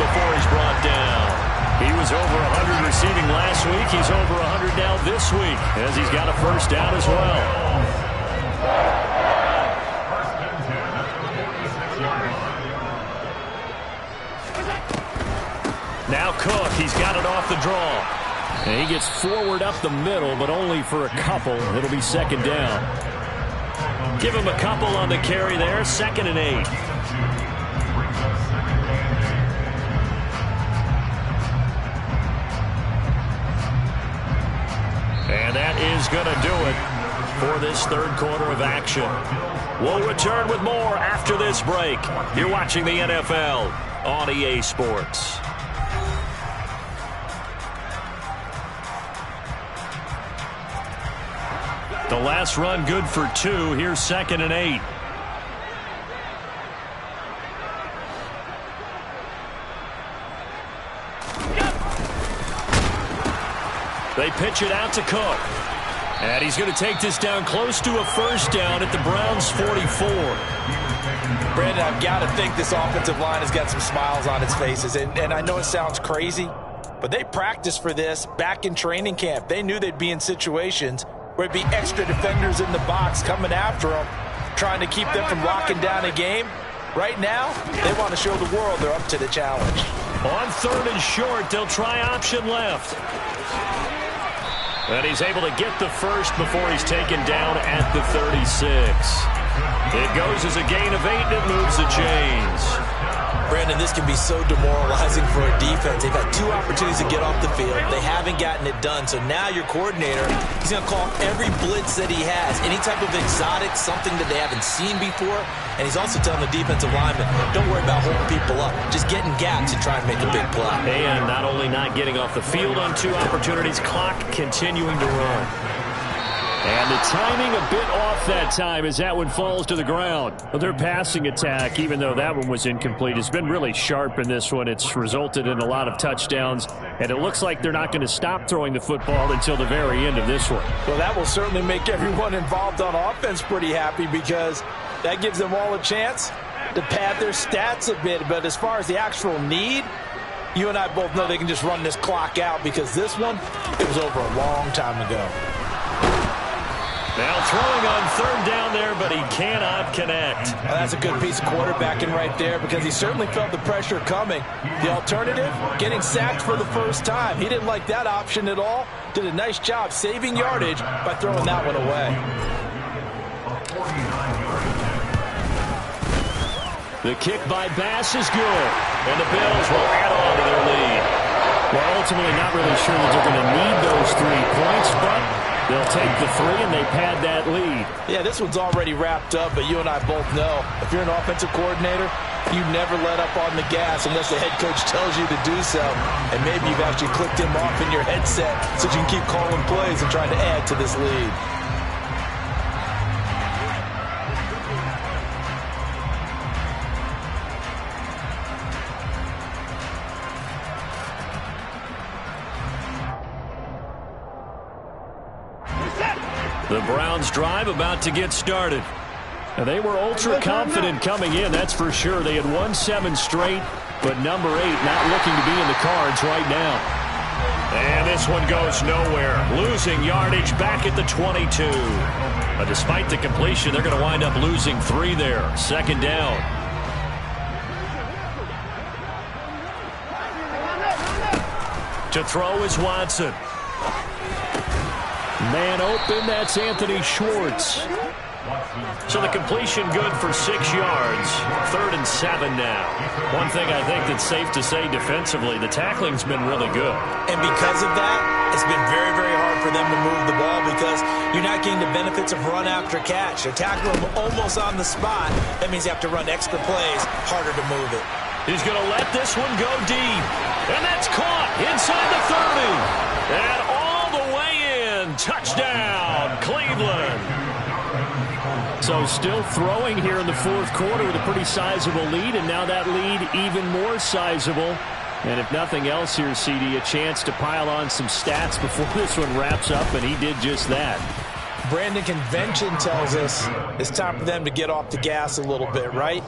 Speaker 6: before he's brought down. He was over 100 receiving last week. He's over 100 now this week, as he's got a first down as well. Now Cook, he's got it off the draw. And he gets forward up the middle, but only for a couple. It'll be second down. Give him a couple on the carry there, 2nd and 8. And that is going to do it for this third quarter of action. We'll return with more after this break. You're watching the NFL on EA Sports. The last run good for 2. Here's 2nd and 8. They pitch it out to Cook. And he's going to take this down close to a first down at the Browns' 44.
Speaker 7: Brandon, I've got to think this offensive line has got some smiles on its faces. And I know it sounds crazy, but they practiced for this back in training camp. They knew they'd be in situations where it'd be extra defenders in the box coming after them, trying to keep them from locking down a game. Right now, they want to show the world they're up to the challenge.
Speaker 6: On 3rd and short, they'll try option left. And he's able to get the first before he's taken down at the 36. It goes as a gain of 8, and it moves the chains.
Speaker 7: Brandon, this can be so demoralizing for a defense. They've had 2 opportunities to get off the field. They haven't gotten it done. So now your coordinator, he's going to call every blitz that he has, any type of exotic, something that they haven't seen before. And he's also telling the defensive lineman, don't worry about holding people up. Just get in gaps and try and make a big play.
Speaker 6: And not only not getting off the field on 2 opportunities, clock continuing to run. And the timing a bit off that time as that one falls to the ground. Well, their passing attack, even though that one was incomplete, has been really sharp in this one. It's resulted in a lot of touchdowns, and it looks like they're not going to stop throwing the football until the very end of this one.
Speaker 7: Well, that will certainly make everyone involved on offense pretty happy, because that gives them all a chance to pad their stats a bit. But as far as the actual need, you and I both know they can just run this clock out, because this one, it was over a long time ago.
Speaker 6: Now throwing on 3rd down there, but he cannot connect.
Speaker 7: Well, that's a good piece of quarterbacking right there, because he certainly felt the pressure coming. The alternative, getting sacked for the first time. He didn't like that option at all. Did a nice job saving yardage by throwing that one away.
Speaker 6: The kick by Bass is good, and the Bills will add on to their lead. Well, ultimately not really sure that they're going to need those 3 points, but they'll take the 3, and they pad that lead.
Speaker 7: Yeah, this one's already wrapped up, but you and I both know if you're an offensive coordinator, you never let up on the gas unless the head coach tells you to do so. And maybe you've actually clicked him off in your headset so you can keep calling plays and trying to add to this lead.
Speaker 6: The Browns drive about to get started. And they were ultra confident coming in, that's for sure. They had won 7 straight, but number 8 not looking to be in the cards right now. And this one goes nowhere. Losing yardage back at the 22. But despite the completion, they're going to wind up losing 3 there. 2nd down. To throw is Watson. Man open, that's Anthony Schwartz. So the completion good for 6 yards. 3rd and 7 now. One thing I think that's safe to say defensively, the tackling's been really good.
Speaker 7: And because of that, it's been very, very hard for them to move the ball, because you're not getting the benefits of run after catch. They're tackling them almost on the spot. That means you have to run extra plays, harder to move it.
Speaker 6: He's going to let this one go deep. And that's caught inside the 30. And all the way in. Touchdown, Cleveland. So still throwing here in the 4th quarter with a pretty sizable lead, and now that lead even more sizable And if nothing else here, CD, a chance to pile on some stats before this one wraps up, and he did just that.
Speaker 7: Brandon, convention tells us it's time for them to get off the gas a little bit, right?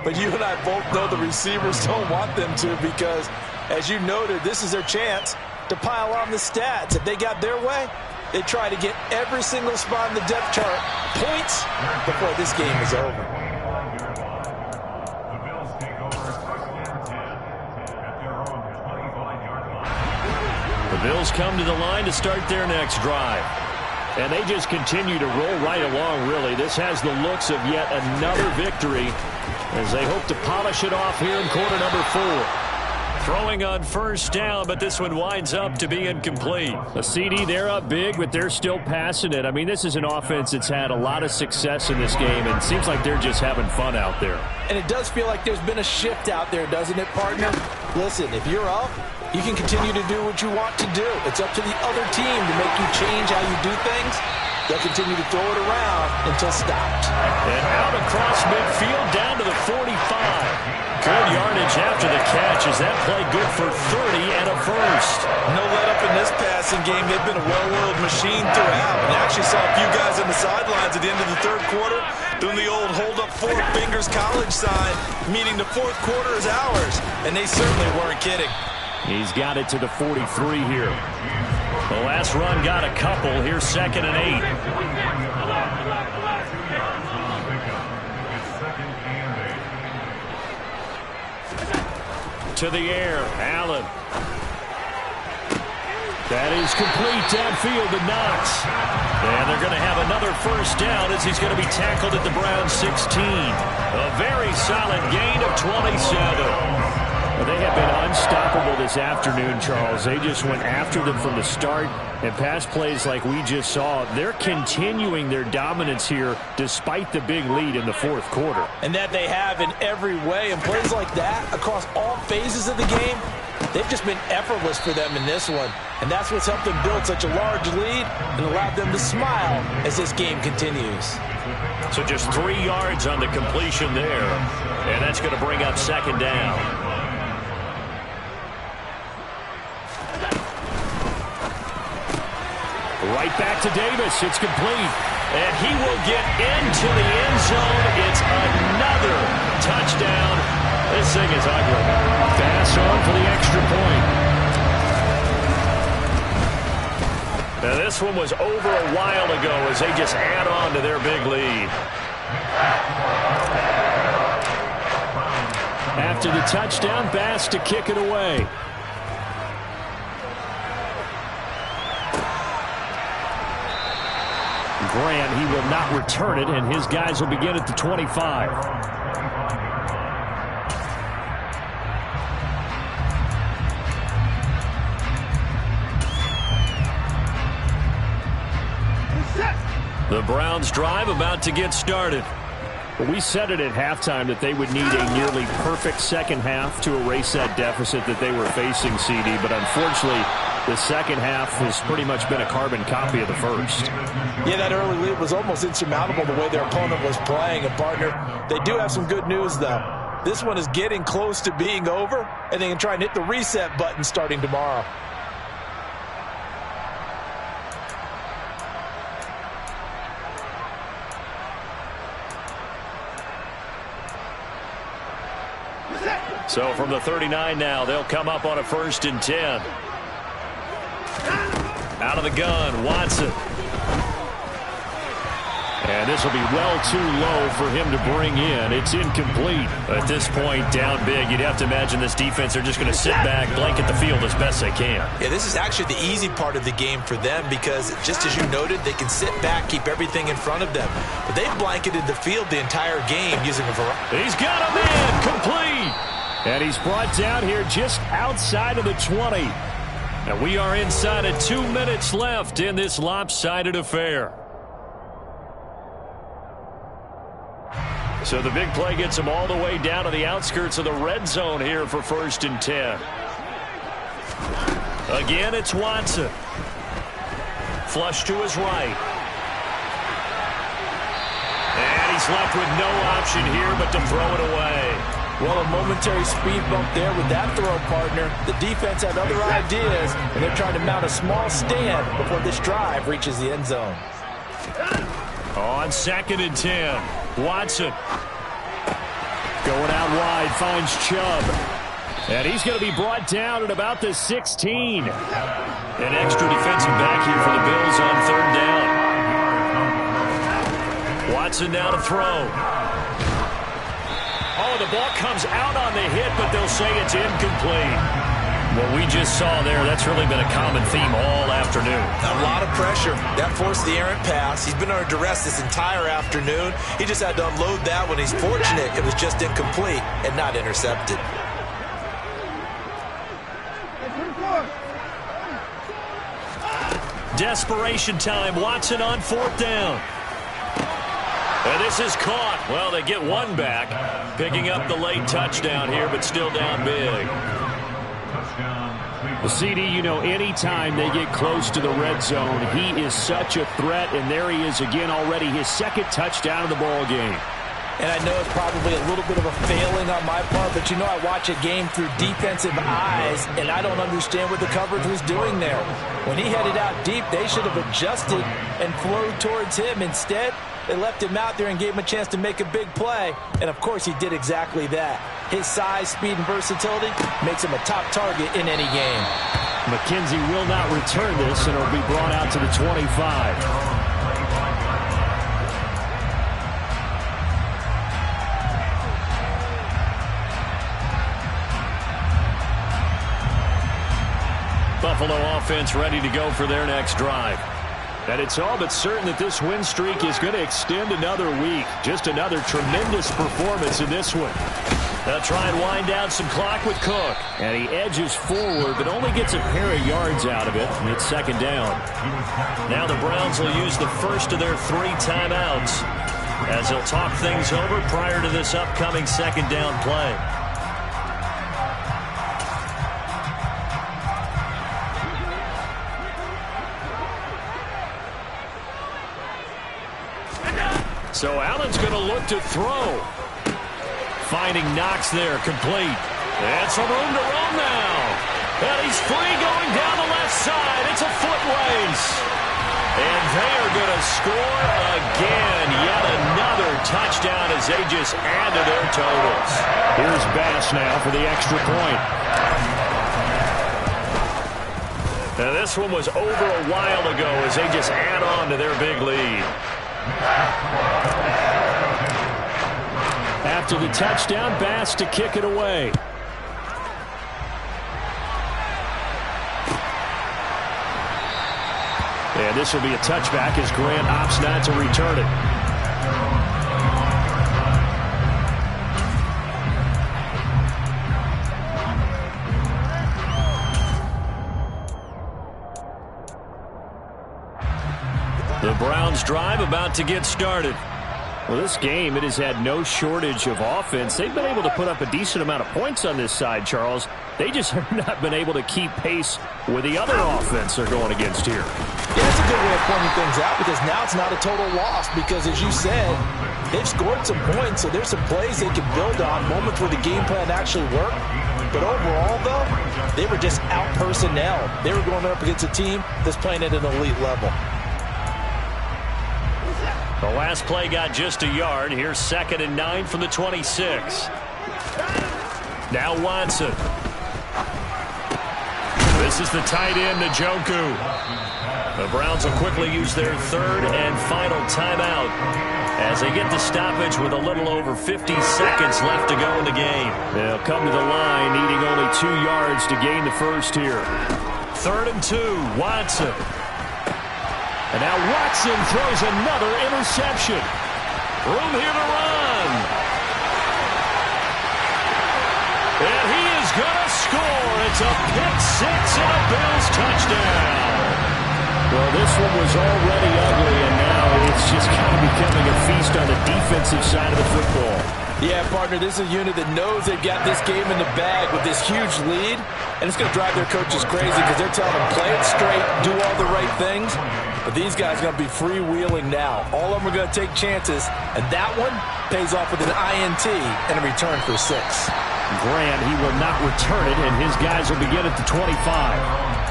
Speaker 7: But you and I both know the receivers don't want them to because, as you noted, this is their chance to pile on the stats. If they got their way, they try to get every single spot in the depth chart points before this game is over.
Speaker 6: The Bills come to the line to start their next drive. And they just continue to roll right along, really. This has the looks of yet another victory as they hope to polish it off here in quarter number 4. Throwing on first down, but this one winds up to be incomplete. A CD, they're up big, but they're still passing it. I mean, this is an offense that's had a lot of success in this game, and it seems like they're just having fun out there.
Speaker 7: And it does feel like there's been a shift out there, doesn't it, partner? Listen, if you're up, you can continue to do what you want to do. It's up to the other team to make you change how you do things. They'll continue to throw it around until stopped.
Speaker 6: And out across midfield down to the 45. Good yardage after the catch as that play good for 30 and a first.
Speaker 9: No let up in this passing game. They've been a well-oiled machine throughout. And actually saw a few guys on the sidelines at the end of the third quarter doing the old hold up 4 fingers college sign, meaning the fourth quarter is ours. And they certainly weren't kidding.
Speaker 6: He's got it to the 43 here. The last run got a couple. Here's 2nd and 8. To the air, Allen. That is complete downfield to Knox. And they're going to have another first down as he's going to be tackled at the Browns 16. A very solid gain of 27. Well, they have been unstoppable this afternoon, Charles. They just went after them from the start, and pass plays like we just saw. They're continuing their dominance here despite the big lead in the fourth quarter.
Speaker 7: And that they have in every way. And plays like that across all phases of the game, they've just been effortless for them in this one. And that's what's helped them build such a large lead and allowed them to smile as this game continues.
Speaker 6: So just 3 yards on the completion there. And that's going to bring up 2nd down. Right back to Davis. It's complete. And he will get into the end zone. It's another touchdown. This thing is ugly. Pass on for the extra point. Now this one was over a while ago as they just add on to their big lead. After the touchdown, Bass to kick it away. Grant, he will not return it, and his guys will begin at the 25. The Browns drive about to get started. We said it at halftime that they would need a nearly perfect second half to erase that deficit that they were facing, CD, but unfortunately, the second half has pretty much been a carbon copy of the first.
Speaker 7: Yeah, that early lead was almost insurmountable the way their opponent was playing. And, partner, they do have some good news, though. This one is getting close to being over, and they can try and hit the reset button starting tomorrow.
Speaker 6: So from the 39 now, they'll come up on a 1st and 10. Out of the gun, Watson. And this will be well too low for him to bring in. It's incomplete. At this point, down big, you'd have to imagine this defense, they're just going to sit back, blanket the field as best they can.
Speaker 9: Yeah, this is actually the easy part of the game for them because, just as you noted, they can sit back, keep everything in front of them. But they've blanketed the field the entire game using a variety.
Speaker 6: He's got a man, complete. And he's brought down here just outside of the 20. And we are inside of 2 minutes left in this lopsided affair. So the big play gets him all the way down to the outskirts of the red zone here for 1st and 10. Again, it's Watson. Flush to his right. And he's left with no option here but to throw it away.
Speaker 7: Well, a momentary speed bump there with that throw, partner. The defense had other ideas, and they're trying to mount a small stand before this drive reaches the end zone.
Speaker 6: On 2nd and 10, Watson. Going out wide, finds Chubb. And he's going to be brought down at about the 16. An extra defensive back here for the Bills on 3rd down. Watson now to throw. Oh, the ball comes out on the hit, but they'll say it's incomplete. What we just saw there, that's really been a common theme all afternoon.
Speaker 9: A lot of pressure. That forced the errant pass. He's been under duress this entire afternoon. He just had to unload that one. He's fortunate it was just incomplete and not intercepted.
Speaker 6: Desperation time. Watson on 4th down. And this is caught. Well, they get one back. Picking up the late touchdown here, but still down big.
Speaker 8: Well, CD, you know, anytime they get close to the red zone, he is such a threat, and there he is again already, his 2nd touchdown of the ball game.
Speaker 7: And I know it's probably a little bit of a failing on my part, but you know I watch a game through defensive eyes, and I don't understand what the coverage was doing there. When he headed out deep, they should have adjusted and flowed towards him. Instead, they left him out there and gave him a chance to make a big play. And, of course, he did exactly that. His size, speed, and versatility makes him a top target in any game.
Speaker 8: McKenzie will not return this, and it'll be brought out to the 25.
Speaker 6: Buffalo offense ready to go for their next drive. And it's all but certain that this win streak is going to extend another week. Just another tremendous performance in this one. They'll try and wind down some clock with Cook. And he edges forward, but only gets a pair of yards out of it. And it's 2nd down. Now the Browns will use the first of their 3 timeouts as they'll talk things over prior to this upcoming 2nd down play. So Allen's going to look to throw. Finding Knox there, complete. And some room to run now. And he's free going down the left side. It's a foot race. And they are going to score again. Yet another touchdown as they just add to their totals.
Speaker 8: Here's Bass now for the extra point.
Speaker 6: Now this one was over a while ago as they just add on to their big lead.
Speaker 8: After the touchdown, Bass to kick it away. And this will be a touchback as Grant opts not to return it.
Speaker 6: The Browns drive about to get started.
Speaker 8: Well, this game, it has had no shortage of offense. They've been able to put up a decent amount of points on this side, Charles. They just have not been able to keep pace with the other offense they're going against here.
Speaker 7: Yeah, that's a good way of pointing things out because now it's not a total loss because, as you said, they've scored some points, so there's some plays they can build on, moments where the game plan actually worked. But overall, though, they were just out-personnel. They were going up against a team that's playing at an elite level.
Speaker 6: The last play got just a yard. Here's 2nd and 9 from the 26. Now Watson. This is the tight end, Njoku. The Browns will quickly use their 3rd and final timeout as they get the stoppage with a little over 50 seconds left to go in the game.
Speaker 8: They'll come to the line needing only 2 yards to gain the first here.
Speaker 6: 3rd and 2, Watson.
Speaker 8: And now Watson throws another interception.
Speaker 6: Room here to run. And he is going to score. It's a pick 6 and a Bills touchdown.
Speaker 8: Well, this one was already ugly, and now it's just kind of becoming a feast on the defensive side of the football.
Speaker 7: Yeah, partner, this is a unit that knows they've got this game in the bag with this huge lead, and it's going to drive their coaches crazy because they're telling them, play it straight, do all the right things. But these guys are going to be freewheeling now. All of them are going to take chances, and that one pays off with an INT and a return for 6.
Speaker 8: Grant, he will not return it, and his guys will begin at the 25.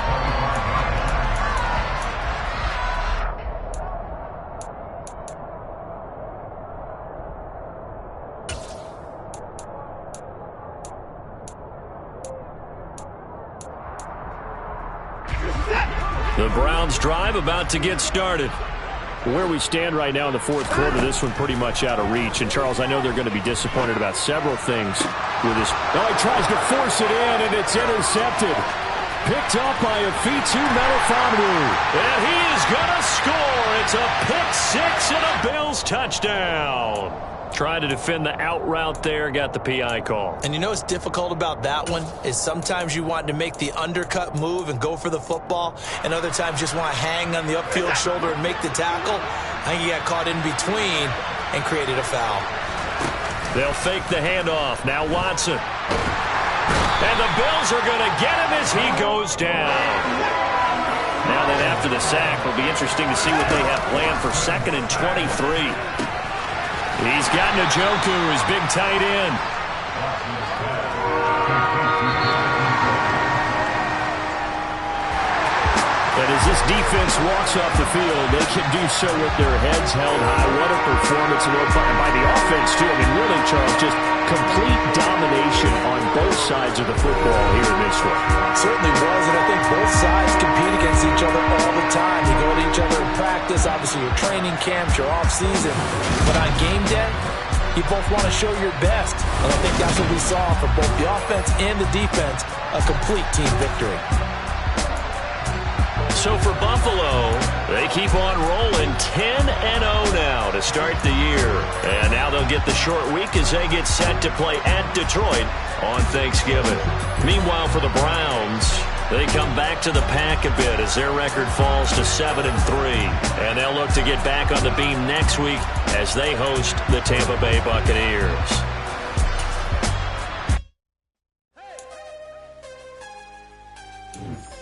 Speaker 8: The Browns drive about to get started. Where we stand right now in the fourth quarter, this one pretty much out of reach. And, Charles, I know they're going to be disappointed about several things with this. Oh, he tries to force it in, and it's intercepted. Picked up by Afitu Melifonwu. And he is going to score. It's a pick 6 and a Bills touchdown. Trying to defend the out route there, got the PI call.
Speaker 7: And you know what's difficult about that one is sometimes you want to make the undercut move and go for the football, and other times just want to hang on the upfield shoulder and make the tackle. I think he got caught in between and created a foul.
Speaker 8: They'll fake the handoff. Now Watson. And the Bills are going to get him as he goes down. Now then, after the sack, it'll be interesting to see what they have planned for 2nd and 23. He's got Njoku, his big tight end. And as this defense walks off the field, they can do so with their heads held high. What a performance by the offense, too. I mean, really, Charles, just complete domination on both sides of the football here in this one.
Speaker 7: Certainly was, and I think both sides compete against each other all the time. You go to each other in practice, obviously your training camps, your off-season. But on game day, you both want to show your best. And I think that's what we saw from both the offense and the defense, a complete team victory.
Speaker 8: So for Buffalo, they keep on rolling 10-0 now to start the year. And now they'll get the short week as they get set to play at Detroit on Thanksgiving. Meanwhile, for the Browns, they come back to the pack a bit as their record falls to 7-3. And they'll look to get back on the beam next week as they host the Tampa Bay Buccaneers.